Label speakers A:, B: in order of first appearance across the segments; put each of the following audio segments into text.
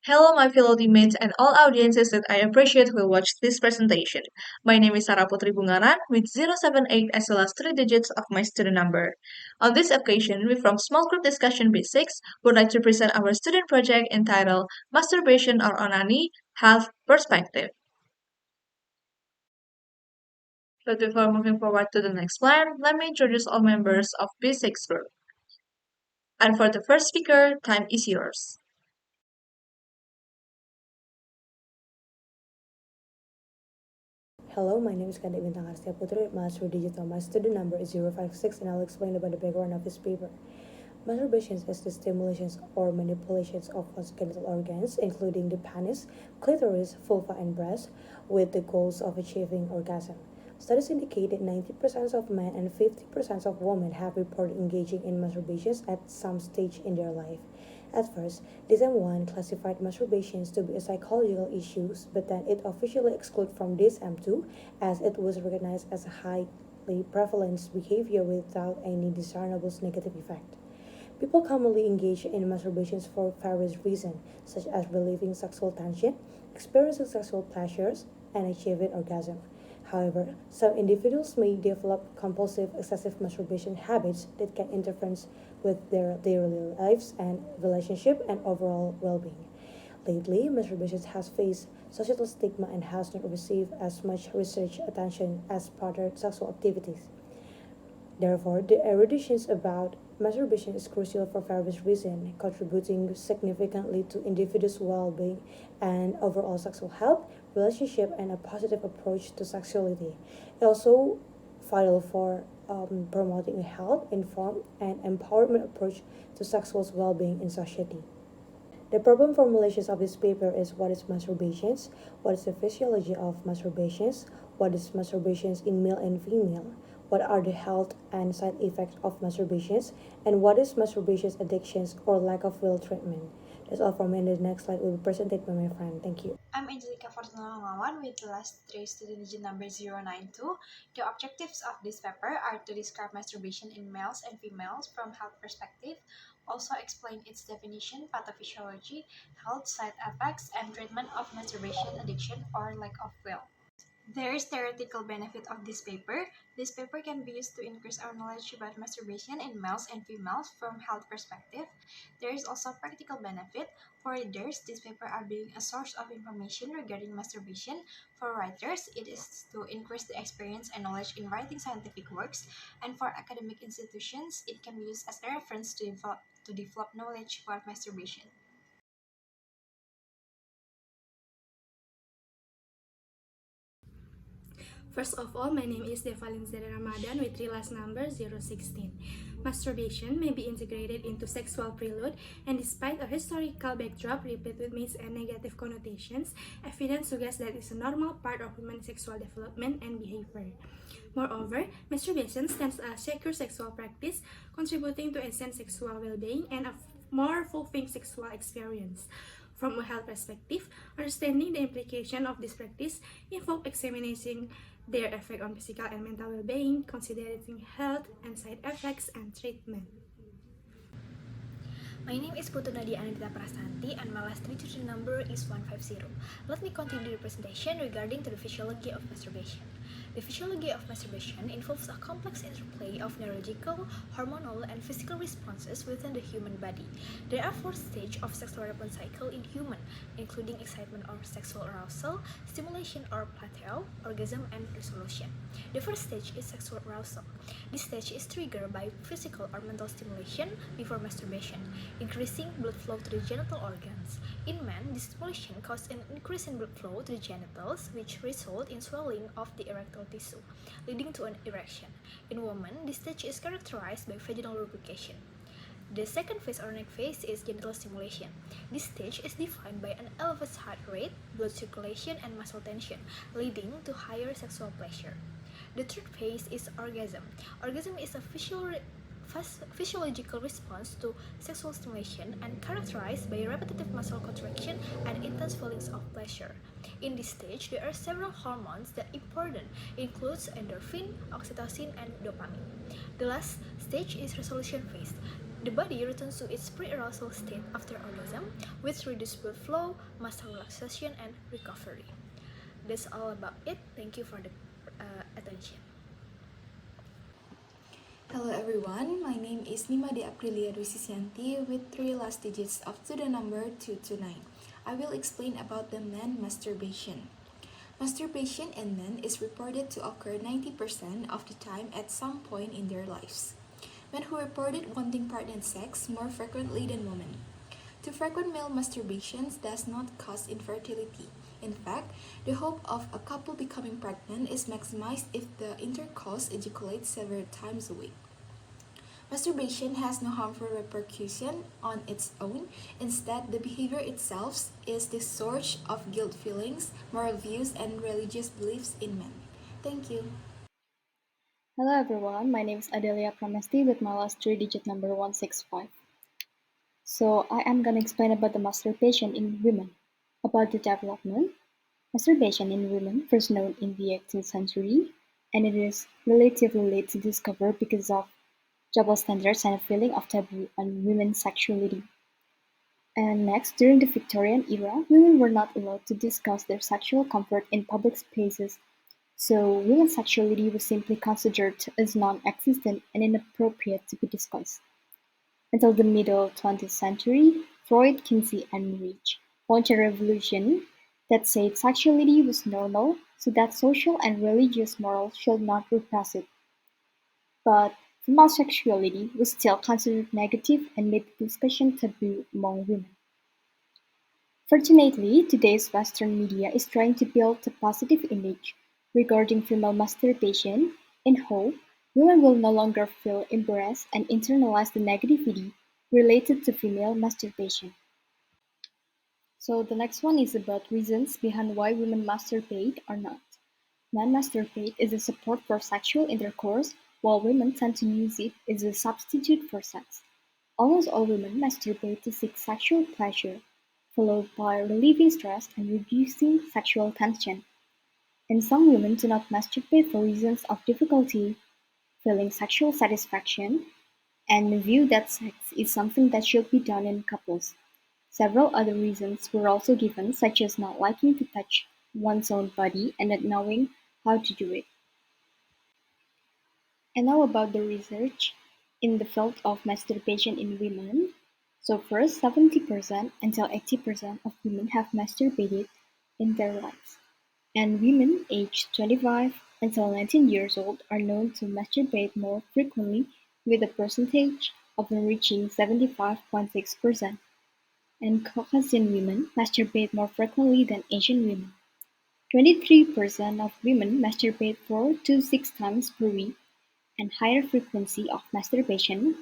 A: Hello, my fellow teammates and all audiences that I appreciate who will watch this presentation. My name is Sarah Putri Bungaran with 078 as well as 3 digits of my student number. On this occasion, we from Small Group Discussion B6 would like to present our student project entitled Masturbation or Onani, Health Perspective. But before moving forward to the next plan, let me introduce all members of B6 group. And for the first speaker, time is yours.
B: Hello, my name is Kanda Bintang Arstia Putri, Master Digital. My student number is 056 and I'll explain about the background of this paper. Masturbation is the stimulations or manipulations of one's genital organs, including the penis, clitoris, vulva, and breast, with the goals of achieving orgasm. Studies indicate that 90% of men and 50% of women have reported engaging in masturbations at some stage in their life. At first, DSM-1 classified masturbations to be a psychological issue, but then it officially excluded from DSM-2 as it was recognized as a highly prevalent behavior without any discernible negative effect. People commonly engage in masturbations for various reasons, such as relieving sexual tension, experiencing sexual pleasures, and achieving orgasm. However, some individuals may develop compulsive excessive masturbation habits that can interfere with their daily lives and relationship and overall well-being. Lately, masturbation has faced societal stigma and has not received as much research attention as other sexual activities. Therefore, the eruditions about masturbation is crucial for various reasons, contributing significantly to individuals' well-being and overall sexual health, relationship, and a positive approach to sexuality. It also vital for promoting a health, informed, and empowerment approach to sexual well-being in society. The problem formulations of this paper is what is masturbations, what is the physiology of masturbations, what is masturbations in male and female, what are the health and side effects of masturbations, and what is masturbation's addictions or lack of will treatment. That's all from me. And the next slide will be presented by my friend. Thank you.
C: I'm Angelica Fortuna Ngawan with the last three student digit number 092. The objectives of this paper are to describe masturbation in males and females from health perspective, also explain its definition, pathophysiology, health side effects, and treatment of masturbation addiction or lack of will. There is theoretical benefit of this paper. This paper can be used to increase our knowledge about masturbation in males and females from health perspective. There is also practical benefit. For readers, this paper are being a source of information regarding masturbation. For writers, it is to increase the experience and knowledge in writing scientific works. And for academic institutions, it can be used as a reference to develop knowledge about masturbation.
D: First of all, my name is Devalin Zara Ramadan with last number 016. Masturbation may be integrated into sexual prelude, and despite a historical backdrop replete with myths and negative connotations, evidence suggests that it's a normal part of human sexual development and behavior. Moreover, masturbation stands as a secure sexual practice, contributing to enhance sexual well-being and a more fulfilling sexual experience. From a health perspective, understanding the implication of this practice involves examining their effect on physical and mental well-being, considering health and side effects and treatment.
E: My name is Putu Nadia Anandita Prasanti and my last registered number is 150. Let me continue the presentation regarding to the physiology of masturbation. The physiology of masturbation involves a complex interplay of neurological, hormonal, and physical responses within the human body. There are 4 stages of sexual response cycle in human, including excitement or sexual arousal, stimulation or plateau, orgasm, and resolution. The first stage is sexual arousal. This stage is triggered by physical or mental stimulation before masturbation, increasing blood flow to the genital organs. In men, this stimulation causes an increase in blood flow to the genitals, which result in swelling of the erectile tissue, leading to an erection. In women, this stage is characterized by vaginal lubrication. The second phase or next phase is genital stimulation. This stage is defined by an elevated heart rate, blood circulation, and muscle tension, leading to higher sexual pleasure. The third phase is orgasm. Orgasm is a physiological response to sexual stimulation and characterized by repetitive muscle contraction and intense feelings of pleasure. In this stage, there are several hormones that are important, includes endorphin, oxytocin, and dopamine. The last stage is resolution phase. The body returns to its pre-arousal state after orgasm, with reduced blood flow, muscle relaxation, and recovery. That's all about it. Thank you for the attention.
F: Hello everyone, my name is Nima De Aprilia Dwisisyanti with three last digits of student number 229. I will explain about the men masturbation. Masturbation in men is reported to occur 90% of the time at some point in their lives. Men who reported wanting partner sex more frequently than women. Too frequent male masturbations does not cause infertility. In fact, the hope of a couple becoming pregnant is maximized if the intercourse ejaculates several times a week. Masturbation has no harmful repercussion on its own. Instead, the behavior itself is the source of guilt feelings, moral views, and religious beliefs in men. Thank you.
G: Hello everyone, my name is Adelia Pramesti with my last three digit number 165. So I am gonna explain about the masturbation in women. About the development, masturbation in women first known in the 18th century, and it is relatively late to discover because of double standards and a feeling of taboo on women's sexuality. And next, during the Victorian era, women were not allowed to discuss their sexual comfort in public spaces, so women's sexuality was simply considered as non-existent and inappropriate to be discussed. Until the middle 20th century, Freud, Kinsey, and Reich launched a revolution that said sexuality was normal, so that social and religious morals should not repress it. But female sexuality was still considered negative and made the discussion taboo among women. Fortunately, today's Western media is trying to build a positive image regarding female masturbation in hope women will no longer feel embarrassed and internalize the negativity related to female masturbation. So the next one is about reasons behind why women masturbate or not. Men masturbate as a support for sexual intercourse, while women tend to use it as a substitute for sex. Almost all women masturbate to seek sexual pleasure, followed by relieving stress and reducing sexual tension. And some women do not masturbate for reasons of difficulty feeling sexual satisfaction and view that sex is something that should be done in couples. Several other reasons were also given, such as not liking to touch one's own body and not knowing how to do it. And now about the research in the field of masturbation in women. So first, 70% until 80% of women have masturbated in their lives. And women aged 25 until 19 years old are known to masturbate more frequently with a percentage of them reaching 75.6%. And Caucasian women masturbate more frequently than Asian women. 23% of women masturbate 4 to 6 times per week, and higher frequency of masturbation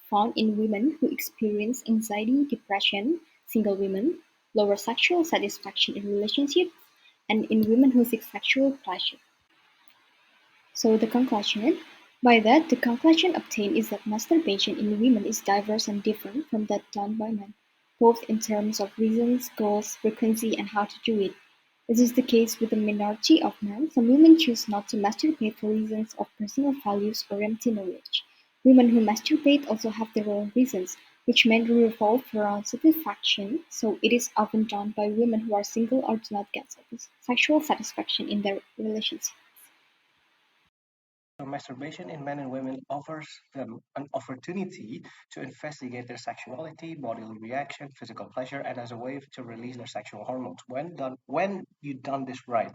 G: found in women who experience anxiety, depression, single women, lower sexual satisfaction in relationships, and in women who seek sexual pleasure. So the conclusion, by that the conclusion obtained is that masturbation in women is diverse and different from that done by men, both in terms of reasons, goals, frequency, and how to do it. This is the case with the minority of men. Some women choose not to masturbate for reasons of personal values or empty knowledge. Women who masturbate also have their own reasons, which mainly revolve around satisfaction, so it is often done by women who are single or do not get sexual satisfaction in their relationships.
H: So masturbation in men and women offers them an opportunity to investigate their sexuality, bodily reaction, physical pleasure, and as a way to release their sexual hormones. When you done this right,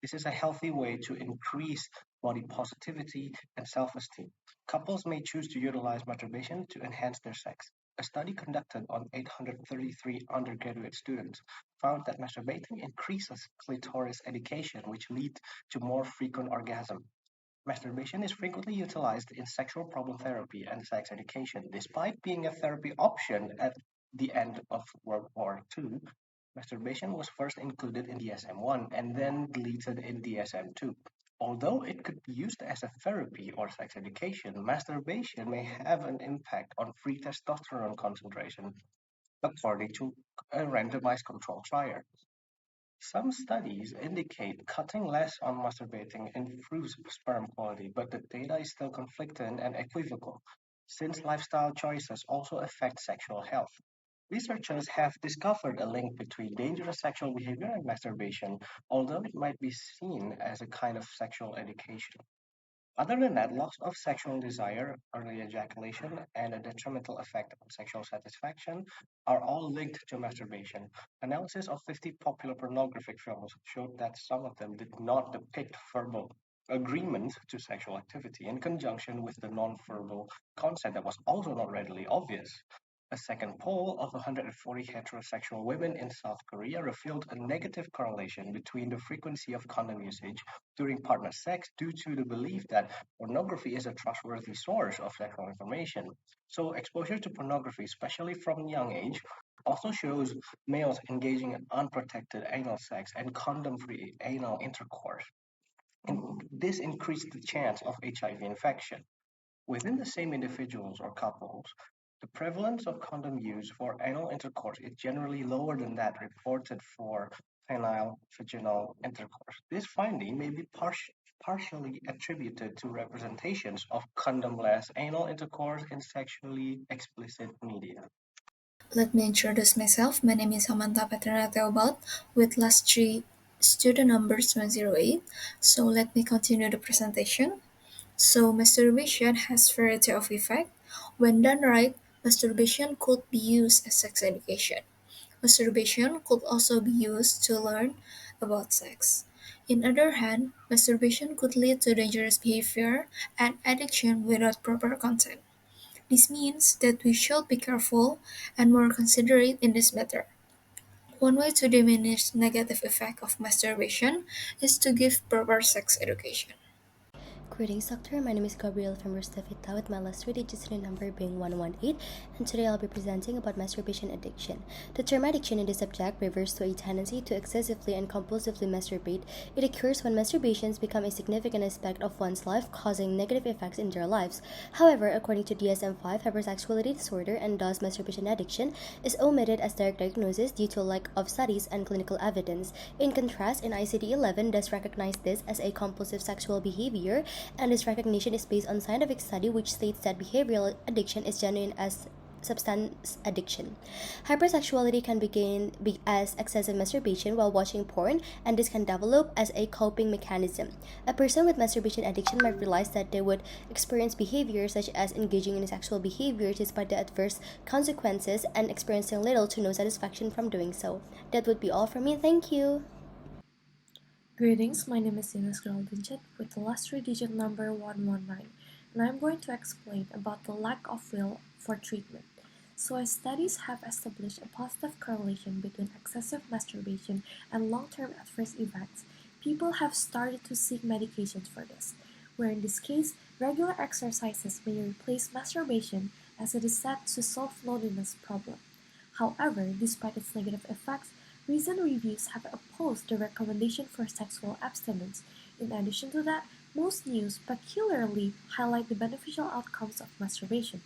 H: this is a healthy way to increase body positivity and self-esteem. Couples may choose to utilize masturbation to enhance their sex. A study conducted on 833 undergraduate students found that masturbating increases clitoris education, which leads to more frequent orgasm. Masturbation is frequently utilized in sexual problem therapy and sex education. Despite being a therapy option at the end of World War II, masturbation was first included in DSM-1 and then deleted in DSM-2. Although it could be used as a therapy or sex education, masturbation may have an impact on free testosterone concentration, according to a randomized control trial. Some studies indicate cutting less on masturbating improves sperm quality, but the data is still conflicting and equivocal, since lifestyle choices also affect sexual health. Researchers have discovered a link between dangerous sexual behavior and masturbation, although it might be seen as a kind of sexual education. Other than that, loss of sexual desire, early ejaculation, and a detrimental effect on sexual satisfaction are all linked to masturbation. Analysis of 50 popular pornographic films showed that some of them did not depict verbal agreement to sexual activity in conjunction with the non-verbal consent that was also not readily obvious. A second poll of 140 heterosexual women in South Korea revealed a negative correlation between the frequency of condom usage during partner sex due to the belief that pornography is a trustworthy source of sexual information. So, exposure to pornography, especially from a young age, also shows males engaging in unprotected anal sex and condom free anal intercourse. And this increased the chance of HIV infection. Within the same individuals or couples, the prevalence of condom use for anal intercourse is generally lower than that reported for penile vaginal intercourse. This finding may be partially attributed to representations of condomless anal intercourse in sexually explicit media.
F: Let me introduce myself. My name is Samantha Petrina Theobald with last three student numbers 108. So let me continue the presentation. So masturbation has variety of effect. When done right, masturbation could be used as sex education. Masturbation could also be used to learn about sex. In other hand, masturbation could lead to dangerous behavior and addiction without proper consent. This means that we should be careful and more considerate in this matter. One way to diminish negative effect of masturbation is to give proper sex education.
I: Greetings, Doctor. My name is Gabrielle from Rustafita with my last three digits in number being 118, and today I'll be presenting about masturbation addiction. The term addiction in this subject refers to a tendency to excessively and compulsively masturbate. It occurs when masturbations become a significant aspect of one's life, causing negative effects in their lives. However, according to DSM-5, hypersexuality disorder and thus masturbation addiction is omitted as direct diagnosis due to lack of studies and clinical evidence. In contrast, in ICD-11 does recognize this as a compulsive sexual behavior, and this recognition is based on scientific study which states that behavioral addiction is genuine as substance addiction. Hypersexuality can begin as excessive masturbation while watching porn, and this can develop as a coping mechanism. A person with masturbation addiction might realize that they would experience behaviors such as engaging in sexual behavior despite the adverse consequences and experiencing little to no satisfaction from doing so. That would be all from me. Thank you.
J: Greetings, my name is Ines Geraldinchit with the last three-digit number 119, and I'm going to explain about the lack of will for treatment. So, studies have established a positive correlation between excessive masturbation and long-term adverse effects. People have started to seek medications for this, where in this case, regular exercises may replace masturbation as it is said to solve loneliness problem. However, despite its negative effects, recent reviews have opposed the recommendation for sexual abstinence. In addition to that, most news peculiarly highlight the beneficial outcomes of masturbation.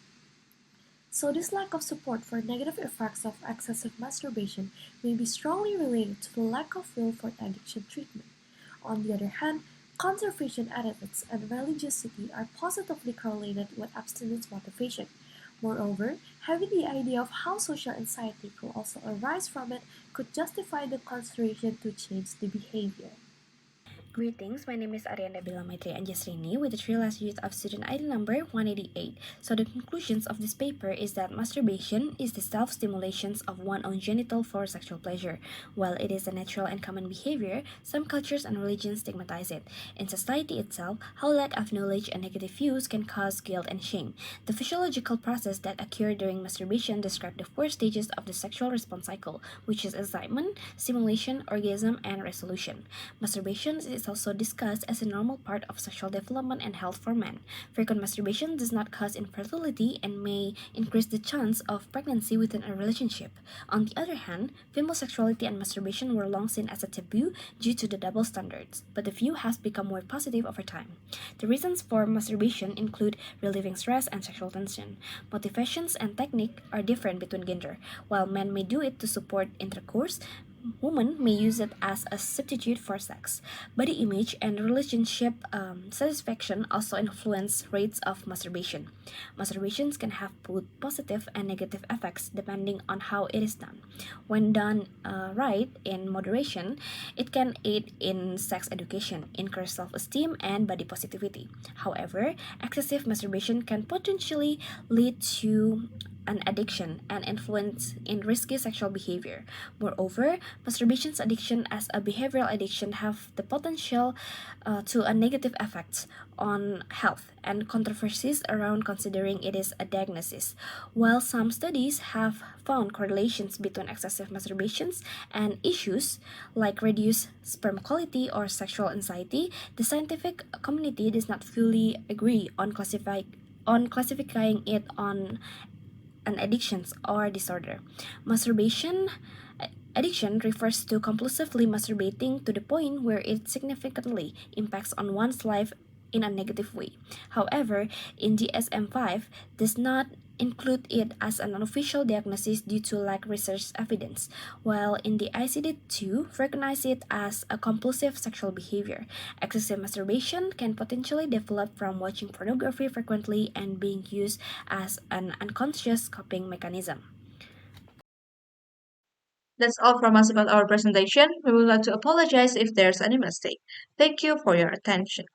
J: So this lack of support for negative effects of excessive masturbation may be strongly related to the lack of will for addiction treatment. On the other hand, conservation attitudes and religiosity are positively correlated with abstinence motivation. Moreover, having the idea of how social anxiety could also arise from it could justify the consideration to change the behavior.
K: Greetings, my name is Ariana Bilamitri Anjasrini with the three last digits of student ID number 188. So the conclusions of this paper is that masturbation is the self-stimulations of one's own genital for sexual pleasure. While it is a natural and common behavior, some cultures and religions stigmatize it. In society itself, how lack of knowledge and negative views can cause guilt and shame. The physiological process that occur during masturbation describe the four stages of the sexual response cycle, which is excitement, stimulation, orgasm, and resolution. Masturbation is also discussed as a normal part of sexual development and health for men. Frequent masturbation does not cause infertility and may increase the chance of pregnancy within a relationship. On the other hand, female sexuality and masturbation were long seen as a taboo due to the double standards, but the view has become more positive over time. The reasons for masturbation include relieving stress and sexual tension. Motivations and technique are different between gender. While men may do it to support intercourse, women may use it as a substitute for sex. Body image and relationship satisfaction also influence rates of masturbation. Masturbations can have both positive and negative effects depending on how it is done. When done right, in moderation, it can aid in sex education, increase self esteem, and body positivity. However, excessive masturbation can potentially lead to an addiction and influence in risky sexual behavior. Moreover, masturbation's addiction as a behavioral addiction have the potential to a negative effects on health and controversies around considering it is a diagnosis. While some studies have found correlations between excessive masturbations and issues like reduced sperm quality or sexual anxiety, the scientific community does not fully agree on classifying it on an addiction or disorder. Masturbation addiction refers to compulsively masturbating to the point where it significantly impacts on one's life in a negative way. However, in DSM-5 does not include it as an unofficial diagnosis due to lack research evidence, while in the ICD-2 recognize it as a compulsive sexual behavior. Excessive masturbation can potentially develop from watching pornography frequently and being used as an unconscious coping mechanism.
A: That's all from us about our presentation. We would like to apologize if there's any mistake. Thank you for your attention.